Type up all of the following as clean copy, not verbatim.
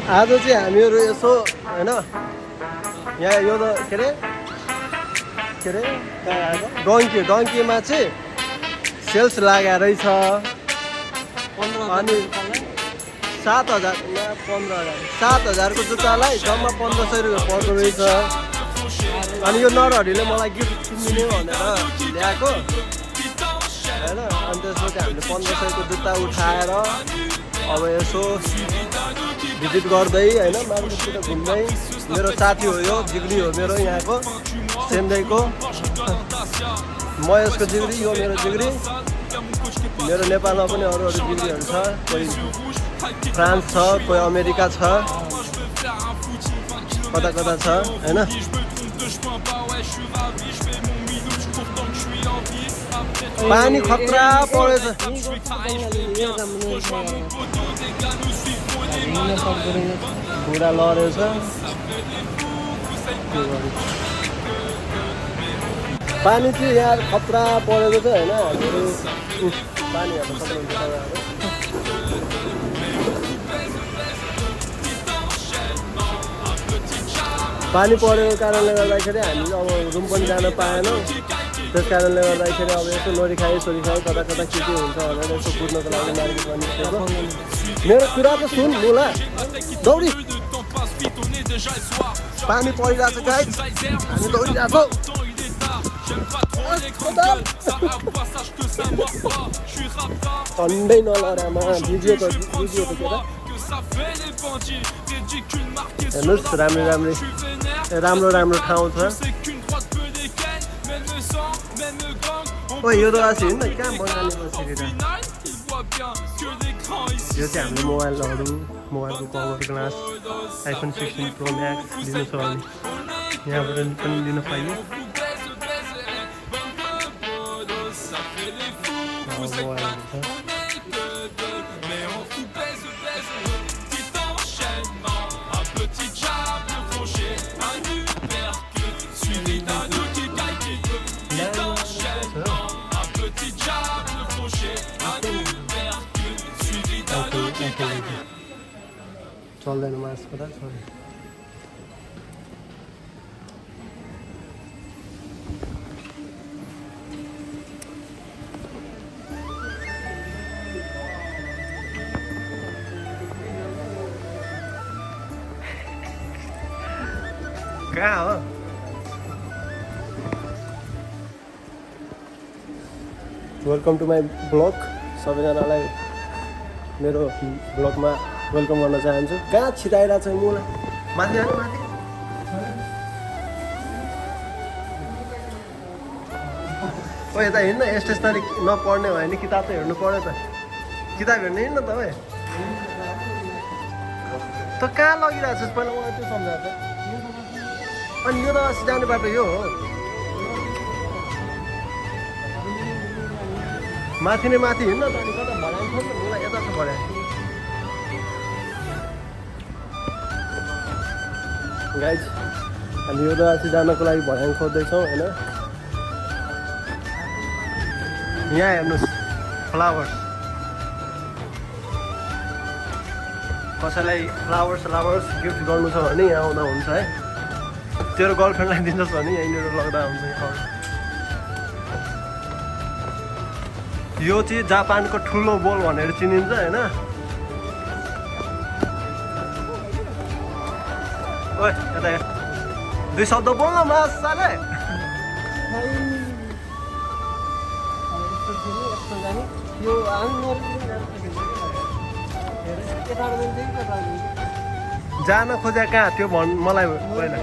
आज चाहिँ हामीहरू यसो होइन यहाँ यो त के अरे डङ्कीमा चाहिँ सेल्स लागेर रहेछ अनि 7,000 15,000 7,000को जुत्तालाई जम्मा 1,500 रुपियाँ पर्दो रहेछ अनि यो नरहरीले मलाई गिफ्ट किनिदिने भनेर ल्याएको होइन अनि त्यसपछि हामीले 1,500को जुत्ता उठाएर अब यसो भिजिट गर्दै होइन मार्केटतिर घुम्दै मेरो साथी हो यो जिग्री हो मेरो यहाँको सेन्दैको महेशको जिग्री यो मेरो जिग्री मेरो नेपालमा पनि अरू जिग्रीहरू छ कोही फ्रान्स छ कोही अमेरिका छ कता कता छ होइन पानी खतरा परेछ बुढा लडेछ पानी चाहिँ यहाँ खतरा परेको छ होइन हामीहरू पानी हेर्न सक्नुहुन्छ तपाईँहरू पानी परेको कारणले गर्दाखेरि हामी अब रुम पनि जान पाएनौँ त्यस कारणले गर्दाखेरि अब यसो नोरी खाएँ सोरी खाएँ कता कता के हुन्छ भनेर यसो कुद्नको लागि मार्केटमा निस्केको मेरो कुरा त सुन मुला दौडी पानी परिरहेको छ गाइस हामी दौडिरहेको ठन्डै नलरामा भिडियो त केटा हेर्नुहोस् राम्रो ठाउँ छ ओ यो त आसी होइन कहाँ बनाउने बसेर यो चाहिँ हामीले मोबाइलको cover glass iPhone 16 Pro Max लिनु छ भने यहाँबाट पनि लिन पाइयो चल्दैन मास्क त सरी कहाँ हो वेलकम टु माई ब्लग सबैजनालाई मेरो ब्लगमा वेलकम गर्न चाहन्छु कहाँ छिटाइरहेको छ मलाई माथि हाल्नु माथि ओ यता हिँड्न स्टेसनरी नपढ्ने भयो भने किताब त हेर्नु पऱ्यो त किताब हेर्नु हिँड्न तपाईँ त कहाँ लगिरहेको छ पहिला मलाई त्यो सम्झाएको त अनि यो त अस्ति जाने बाटो यो हो माथि नै माथि हिँड्न त अनि कता भडाइ खोज्नु मलाई यता छ भडाइ गाइज हामी यो दवासी जानको लागि भर्याङ खोज्दैछौँ होइन यहाँ हेर्नुहोस् फ्लावर्स कसैलाई फ्लावर्स गिफ्ट गर्नु छ भने यहाँ आउँदा हुन्छ है तेरो गर्लफ्रेन्डलाई दिन्छस् भने यहीँनिर लग्दा हुन्छ यो चाहिँ जापानको ठुलो बोल भनेर चिनिन्छ होइन ओए यता हेर 2 शब्द बोल्न मासाले जान खोजे कहाँ त्यो भन् मलाई पहिला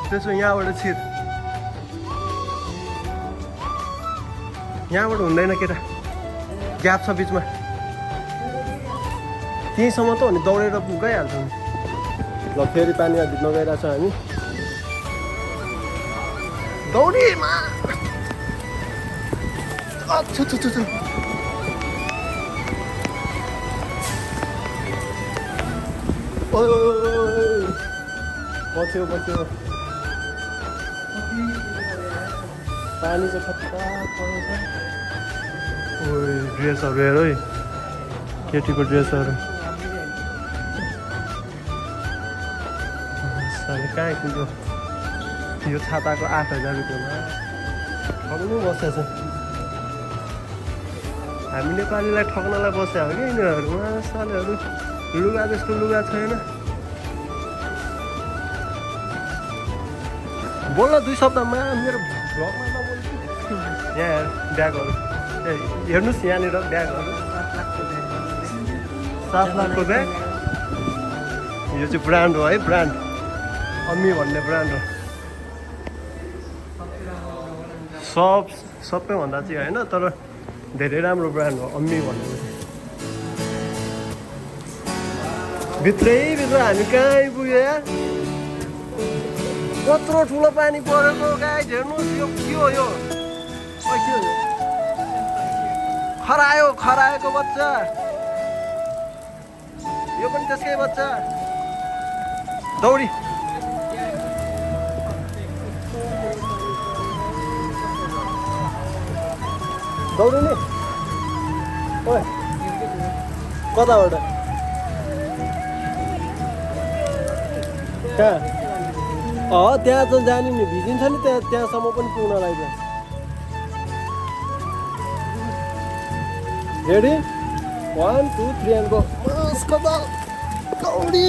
त्यसो यहाँबाट छिर यहाँबाट हुँदैन केटा ग्याप छ बिचमा त्यहीँसम्म त हो नि दौडेर गइहाल्छौँ ल फेरि पानी भिज्न गइरहेको छ हामी दौडीमा छु बच्यो पानी चाहिँ खतरा परेछ ओ ड्रेसहरू हेर है केटीको ड्रेसहरू अनि कहाँ पुग्यो यो छाताको 8,000 रुपियाँमा ठग्नु बसेछ हामी नेपालीलाई ठग्नलाई बस्यो हो कि यिनीहरूमा सालहरू लुगा जस्तो लुगा छैन बोल्न 2 शब्दमा मेरो भ्लगमा नबोल्छु यहाँ ब्यागहरू हेर्नुहोस् यहाँनिर ब्यागहरू 7 लाखको ब्याग यो चाहिँ ब्रान्ड हो है ब्रान्ड अम्मी भन्ने ब्रान्ड हो सबैभन्दा चाहिँ होइन तर धेरै राम्रो ब्रान्ड हो अम्मी भन्ने भित्र हामी कहाँ आइपुग्यो यार कत्रो ठुलो पानी परेको गाई हेर्नुहोस् यो के हो यो खरायोको बच्चा यो पनि त्यसकै बच्चा दौडी दौडिने ओए कताबाट कहाँ त्यहाँ त जाने नि भिजिन्छ नि त्यहाँसम्म पनि पुग्नलाई त रेडी 1 2 3 and go कता दौडी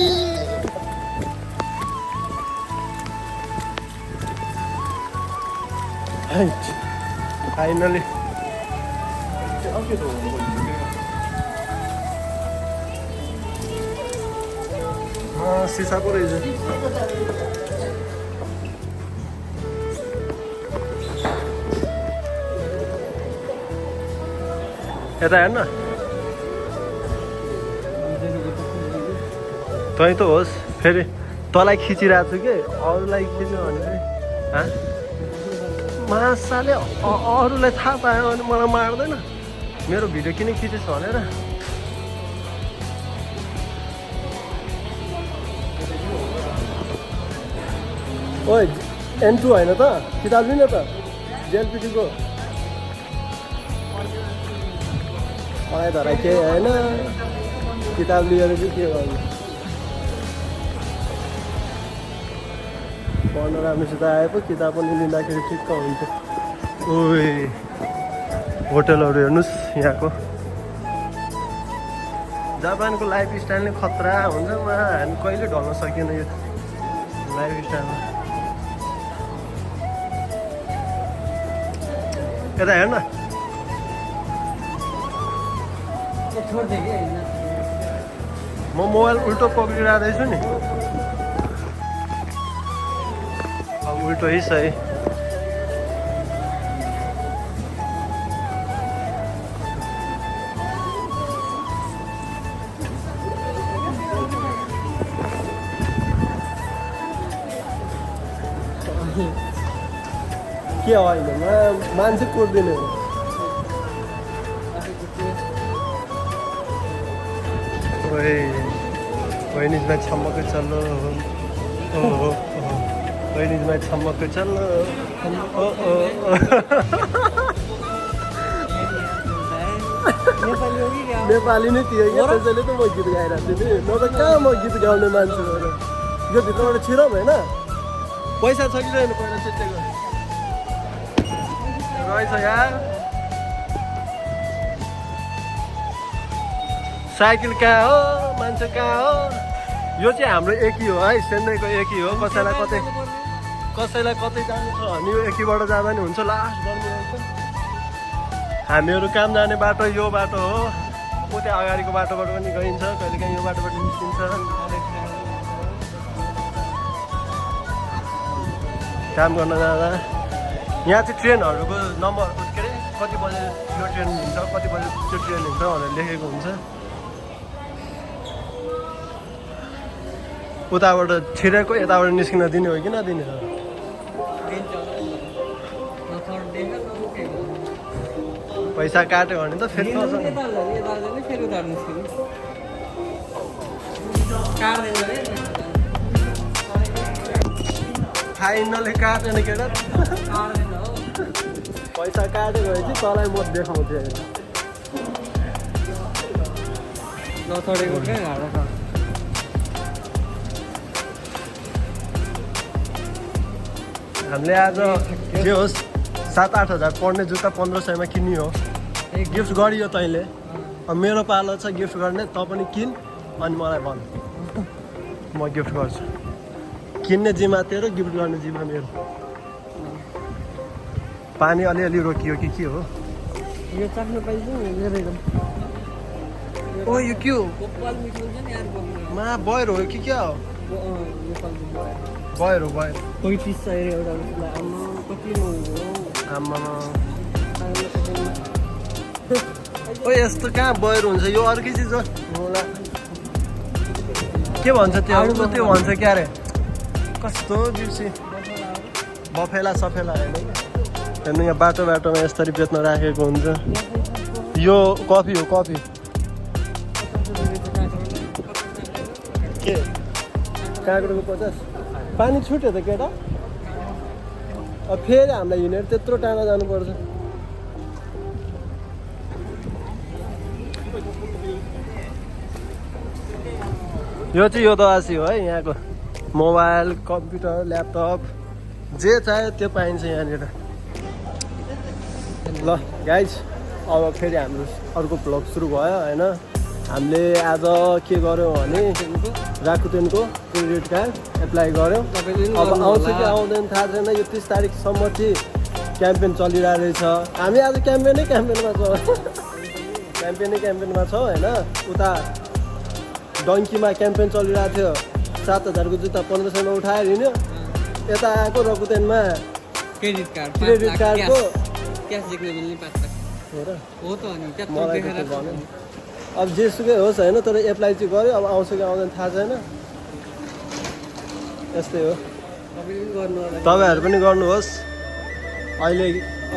फाइनली सिसा पो रहेछ यता हेर्न तै त होस् फेरि तँलाई खिचिरहेको छु कि अरूलाई खिच्नु भने मासाले अरूलाई थाहा पायो भने मलाई मार्दैन मेरो भिडियो किन खिचेछ भनेर ओए N2 होइन त किताब लिन त जेएलपिटीको मलाई धरा केही होइन किताब लिएर चाहिँ के गर्नु पढ्न राम्रोसित आए पो किताब पनि लिँदाखेरि ठिक्क हुन्छ ओए होटलहरू हेर्नुहोस् यहाँको जापानको लाइफ स्टाइल नै खतरा हुन्छ हामी कहिले ढल्न सकिएन यो लाइफ स्टाइलमा यता हेर्न म मोबाइल उल्टो पक्रिरहेको नि अब उल्टो है सही के होइन मान्छे कोर्दिने हो बहिनीमा छम्मक चल्लो बहिनीमा छम्मक चल्लो नेपाली नै थियो त्यसैले त म गीत गाइरहेको थिएँ नि न त कहाँ म गीत गाउने मान्छे भएर यो भित्रबाट छिरौँ होइन पैसा छ कि छैन पहिला चेक रहेछ यार साइकल कहाँ हो मान्छे कहाँ हो यो चाहिँ हाम्रो एकी हो है चेन्नईको एकी हो कसैलाई कतै जानु छ भने यो एकीबाट जाँदा नि हुन्छ लास्ट गर्नु हामीहरू काम जाने बाटो यो बाटो हो उता अगाडिको बाटोबाट पनि गइन्छ कहिलेकाहीँ यो बाटोबाट निस्किन्छ काम गर्न जाँदा यहाँ चाहिँ ट्रेनहरूको नम्बर के अरे कति बजे यो ट्रेन हुन्छ कति बजे त्यो ट्रेन हुन्छ भनेर लेखेको हुन्छ उताबाट छिरेको यताबाट निस्किन दिने हो कि नदिने हो पैसा काट्यो भने त फेरि फाइनली काटेन केटा पैसा काट्यो भने चाहिँ तँलाई म देखाउँथेँ हामीले आज जे होस् 7-8 हजार पर्ने जुत्ता 1500मा किन्यो हो गिफ्ट गरियो तैँले अब मेरो पालो छ गिफ्ट गर्ने त पनि किन अनि मलाई भन म गिफ्ट गर्छु किन्ने जिम्मा तेरो गिफ्ट गर्ने जिम्मा मेरो पानी अलिअलि रोकियो कि के हो यो चाख्नु पाइन्छ नि मेरो ओ यो के हो गोपाल मिठो हुन्छ नि यार बोक्नु मा बयर हो कि क्या हो बयर हो बयर कोही पिस छ अरे एउटा उसलाई आम्मा कति महँगो आम्मा ओ यस्तो कहाँ बयर हुन्छ यो अर्कै चिज हो होला के भन्छ त्यो त्यो भन्छ क्या अरे कस्तो बिर्सी बफेला सफेला होइन हेर्नु यहाँ बाटो बाटोमा यसरी बेच्न राखेको हुन्छ यो कफी हो कफी के काँक्रोको 50 पानी छुट्यो त केटा अब फेरि हामीलाई हिँडेर त्यत्रो टाढा जानुपर्छ यो चाहिँ यो दवासी हो है यहाँको मोबाइल कम्प्युटर ल्यापटप जे चाह्यो त्यो पाइन्छ यहाँनिर ल गाइज अब फेरि हाम्रो अर्को भ्लग सुरु भयो होइन हामीले आज के गर्यौँ भने राकुटेनको क्रेडिट कार्ड एप्लाई गऱ्यौँ अब आउँछ कि आउँदैन थाहा छैन यो 30 तारिकसम्म चाहिँ क्याम्पेन चलिरहेको रहेछ हामी आज क्याम्पेनमा छौँ होइन उता डङ्कीमा क्याम्पेन चलिरहेको थियो 7,000को जुत्ता 1500मा उठाएर हिँड्यो यता आएको रकुटेनमा क्रेडिट कार्डको क्यास देख्न मिल्ने पात्र हो त अनि त्यत्रो देखेर अब जेसुकै होस् होइन तर एप्लाई चाहिँ गर्यो अब आउँछ कि आउँदैन थाहा छैन यस्तै हो तपाईँहरू पनि गर्नुहोस् अहिले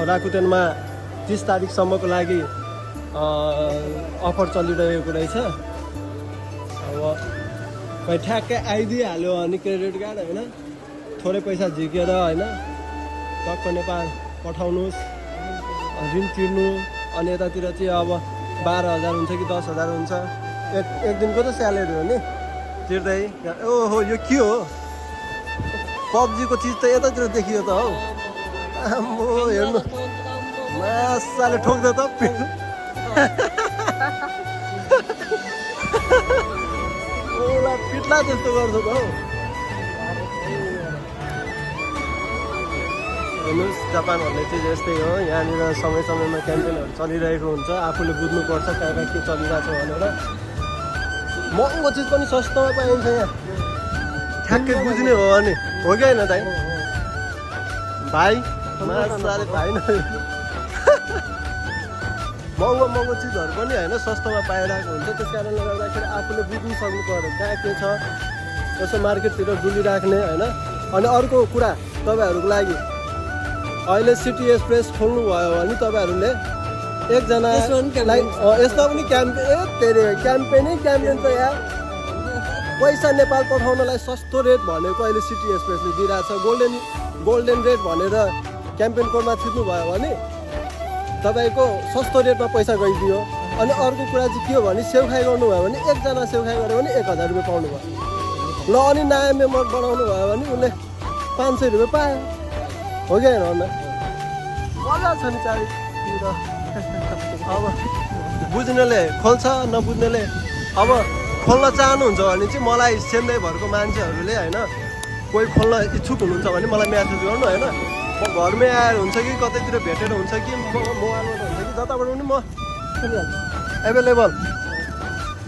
राकुटेनमा 30 तारिकसम्मको लागि अफर चलिरहेको रहेछ अब खै ठ्याक्कै आइदिइहाल्यो भने क्रेडिट कार्ड होइन थोरै पैसा झिकेर होइन टक्क नेपाल पठाउनुहोस् ऋण तिर्नु अनि यतातिर चाहिँ अब 12,000 हुन्छ कि 10,000 हुन्छ एक दिनको त स्यालेरी हो नि तिर्दै ओहो यो के हो पब्जीको चिज त यतातिर देखियो त हौ आम्बो हेर्नु मासाले ठोक्दा त ओला पिट्ला जस्तो गर्छ त हौ हेर्नुहोस् जापान भन्ने चिज यस्तै हो यहाँनिर समय समयमा क्याम्पेनहरू चलिरहेको हुन्छ आफूले बुझ्नुपर्छ कहाँ कहाँ के चलिरहेको छ भनेर महँगो चिज पनि सस्तोमा पाइन्छ यहाँ ठ्याक्कै बुझ्ने हो भने हो कि होइन दाइ भाइ मासाले भाइ न महँगो चिजहरू पनि होइन सस्तोमा पाइरहेको हुन्छ त्यस कारणले गर्दाखेरि आफूले बुझ्नु सक्नु पर्यो कहाँ के छ यसो मार्केटतिर डुलिराख्ने होइन अनि अर्को कुरा तपाईँहरूको लागि अहिले सिटी एक्सप्रेस खोल्नुभयो भने तपाईँहरूले एकजनालाई यसमा पनि क्याम्पेन त यहाँ पैसा नेपाल पठाउनलाई सस्तो रेट भनेको अहिले सिटी एक्सप्रेसले दिइरहेको छ गोल्डन रेट भनेर क्याम्पेन कोडमा थिच्नुभयो भने तपाईँको सस्तो रेटमा पैसा गइदियो अनि अर्को कुरा चाहिँ के हो भने सेउखाइ गर्नुभयो भने एकजना सेउखाइ गऱ्यो भने 1,000 रुपियाँ पाउनुभयो ल अनि नयाँ मेम्बर बनाउनु भयो भने उसले 500 रुपियाँ पायो हो कि होइन मजा छ नि चारैतिर अब बुझ्नेले खोल्छ नबुझ्नेले अब खोल्न चाहनुहुन्छ भने चाहिँ मलाई सेन्दैभरको मान्छेहरूले होइन कोही खोल्न इच्छुक हुनुहुन्छ भने मलाई म्यासेज गर्नु होइन म घरमै आएर हुन्छ कि कतैतिर भेटेर हुन्छ कि मोबाइलबाट हुन्छ कि जताबाट पनि म एभाइलेबल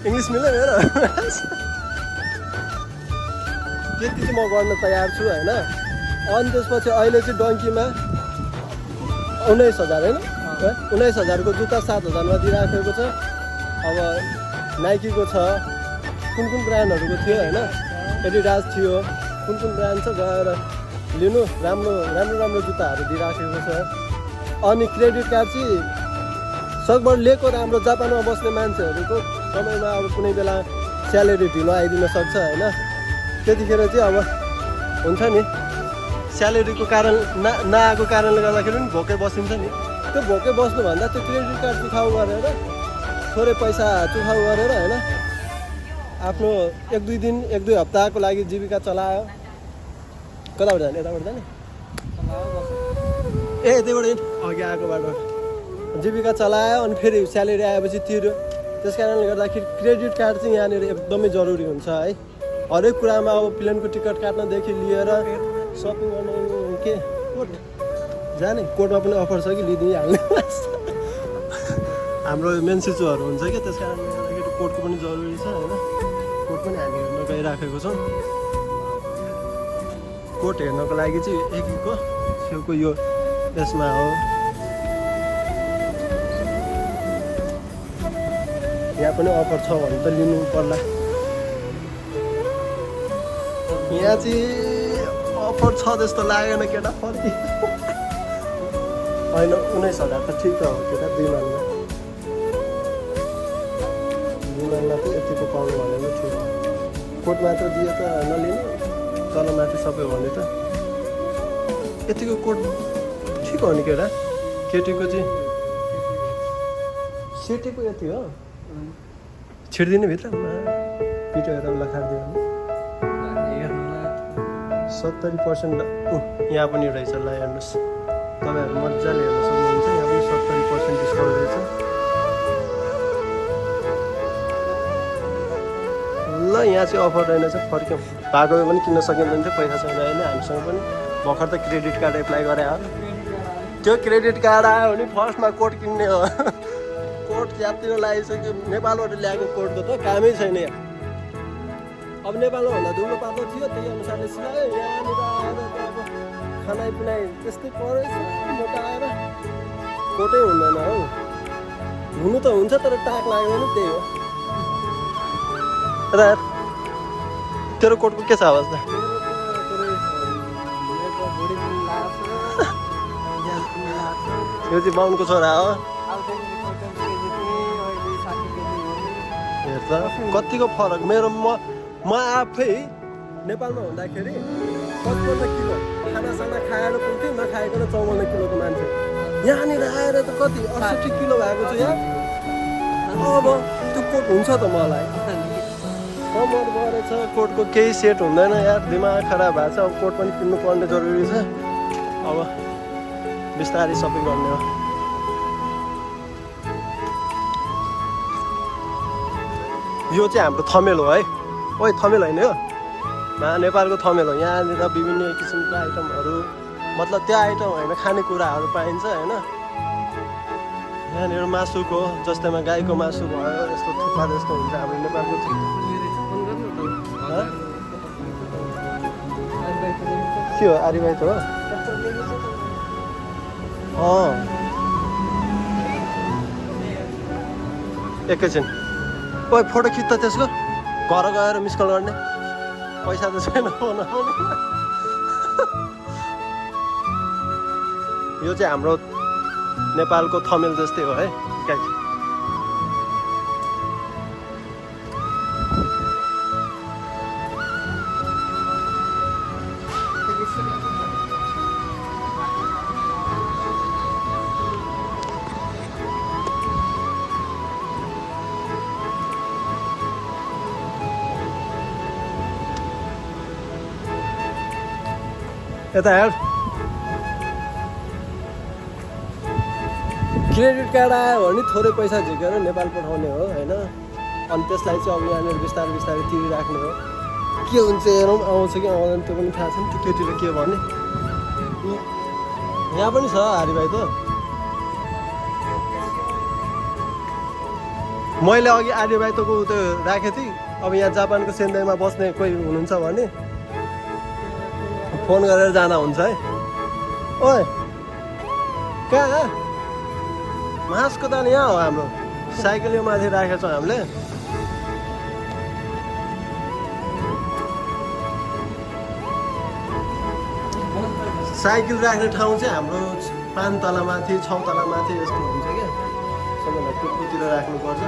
इङ्ग्लिस मिल्दैन हेर त्यति चाहिँ म गर्न तयार छु होइन अनि त्यसपछि अहिले चाहिँ डङ्कीमा 19,000 होइन 19,000को जुत्ता 7,000मा दिइराखेको छ अब नाइकीको छ कुन ब्रान्डहरूको थियो होइन एडिडास थियो कुन ब्रान्ड छ गएर लिनु राम्रो जुत्ताहरू दिइराखेको छ अनि क्रेडिट कार्ड चाहिँ सकभर लिएको राम्रो जापानमा बस्ने मान्छेहरूको समयमा अब कुनै बेला स्यालेरी ढिलो आइदिन सक्छ होइन त्यतिखेर चाहिँ अब हुन्छ नि स्यालेरीको कारण नआएको कारणले गर्दाखेरि पनि भोकै बसिन्छ नि त्यो भोकै बस्नुभन्दा त्यो क्रेडिट कार्ड चुखाउ गरेर थोरै पैसा चुखाउ गरेर होइन आफ्नो 1-2 दिन 1-2 हप्ताको लागि जीविका चलायो कताबाट जाने यताबाट जाने त्यहीबाट अघि आएको बाटो जीविका चलायो अनि फेरि स्यालेरी आएपछि तिर्यो। त्यस कारणले गर्दाखेरि क्रेडिट कार्ड चाहिँ यहाँनिर एकदमै जरुरी हुन्छ है। हरेक कुरामा अब प्लेनको टिकट काट्नदेखि लिएर सपिङ गर्ने के कोट जाने कोटमा पनि अफर छ कि लिइदिइहाल्ने हाम्रो मेन सिचुहरू हुन्छ क्या। त्यस कारणले गर्दाखेरि कोटको पनि जरुरी छ होइन। कोट पनि हामी हेर्न गइराखेको छौँ। कोट हेर्नको लागि चाहिँ एकको छेउको यो यसमा हो। यहाँ पनि अफर छ भने त लिनु पर्ला। यहाँ चाहिँ अफर छ जस्तो लागेन केटा फर्की होइन 19,000 त ठिक त हो केटा 2 महिना 2 महिना त यतिको पाउनु भनेको ठिक हो। कोट मात्र दिए त नलिने तल माथि सबै हो भने त यतिको कोट ठिक हो नि केटा। केटीको चाहिँ सेटीको यति हो छिडिदिने भित्रमा पिटो हेरेर उसलाई खाँदियो भने 70% यहाँ पनि रहेछ। ल हेर्नुहोस् तपाईँहरू मजाले हेर्न सक्नुहुन्छ। यहाँ पनि 70% डिस्काउन्ट रहेछ। ल यहाँ चाहिँ अफर रहेन चाहिँ फर्क्यौँ। भएको पनि किन्न सकिँदैन थियो पैसा छैन अहिले हामीसँग पनि। भर्खर त क्रेडिट कार्ड एप्लाई गरे हो। त्यो क्रेडिट कार्ड आयो भने फर्स्टमा कोट किन्ने हो। कोट च्यातिन लागिसक्यो। नेपालबाट ल्याएको कोटको त कामै छैन यहाँ। अब नेपालमा भन्दा धुलो पातो थियो त्यही अनुसारले सिलायो। यहाँनिर आएर त अब खानापिनाइ त्यस्तै परेछ मोटाएर कोटै हुँदैन हौ। हुनु त हुन्छ तर टाक लाग्दैन त्यही हो। र तेरो कोटको के छ अवस्था? यो चाहिँ बाहुनको छोरा हो। हेर्छ कतिको फरक। मेरो म आफै नेपालमा हुँदाखेरि 55 किलो खानासाना खाएर पुग्थेँ नखाइकन 54 किलोको मान्छे। यहाँनिर आएर त कति 68 किलो भएको छु यहाँ। अब त्यो कोट हुन्छ त मलाई। कमर बढेछ कोटको केही सेट हुँदैन यार। दिमाग खराब भएको छ। अब कोट पनि किन्नु पर्ने जरुरी छ। अब बिस्तारै सपिङ गर्ने हो। यो चाहिँ हाम्रो थमेल हो है। ओइ थमेल होइन हो नेपालको थमेल हो। यहाँनिर विभिन्न किसिमको आइटमहरू मतलब त्यो आइटम होइन खानेकुराहरू पाइन्छ होइन। यहाँनिर मासुको जस्तैमा गाईको मासु भयो यस्तो थुक्पा जस्तो हुन्छ हाम्रो नेपालको। के हो आरिबाइत हो? एकैछिन ओइ फोटो खिच्छ त्यसको घर गएर मिस कल गर्ने पैसा त छैन फोन। यो चाहिँ हाम्रो नेपालको थमेल जस्तै हो है गाइस। यता हेर क्रेडिट कार्ड आयो भने थोरै पैसा झिकेर नेपाल पठाउने हो होइन। अनि त्यसलाई चाहिँ अब यहाँनिर बिस्तारै बिस्तारै तिरिराख्ने हो। के हुन्छ हेरौँ आउँछ कि आउँदैन त्यो पनि थाहा छैन। त्यो केटीले के भने यहाँ पनि छ हरिभाइ त। मैले अघि आर्यभाइतको त्यो राखेको थिएँ। अब यहाँ जापानको सेन्दाईमा बस्ने कोही हुनुहुन्छ भने फोन गरेर जाँदा हुन्छ है। ओए कहाँ मासको त यहाँ हो हाम्रो। साइकल यो माथि राखेको छौँ हामीले। साइकल राख्ने ठाउँ चाहिँ हाम्रो 5 तला माथि 6 तला माथि यस्तो हुन्छ क्या। सबैलाई कुर्कुतिर राख्नुपर्छ।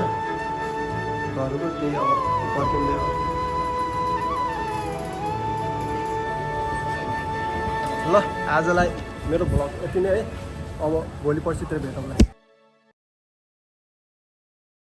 घरको त्यही अब फर्किँदै हो। ल आजलाई मेरो भ्लग यति नै है। अब भोलि पर्सितिर भेटौँला।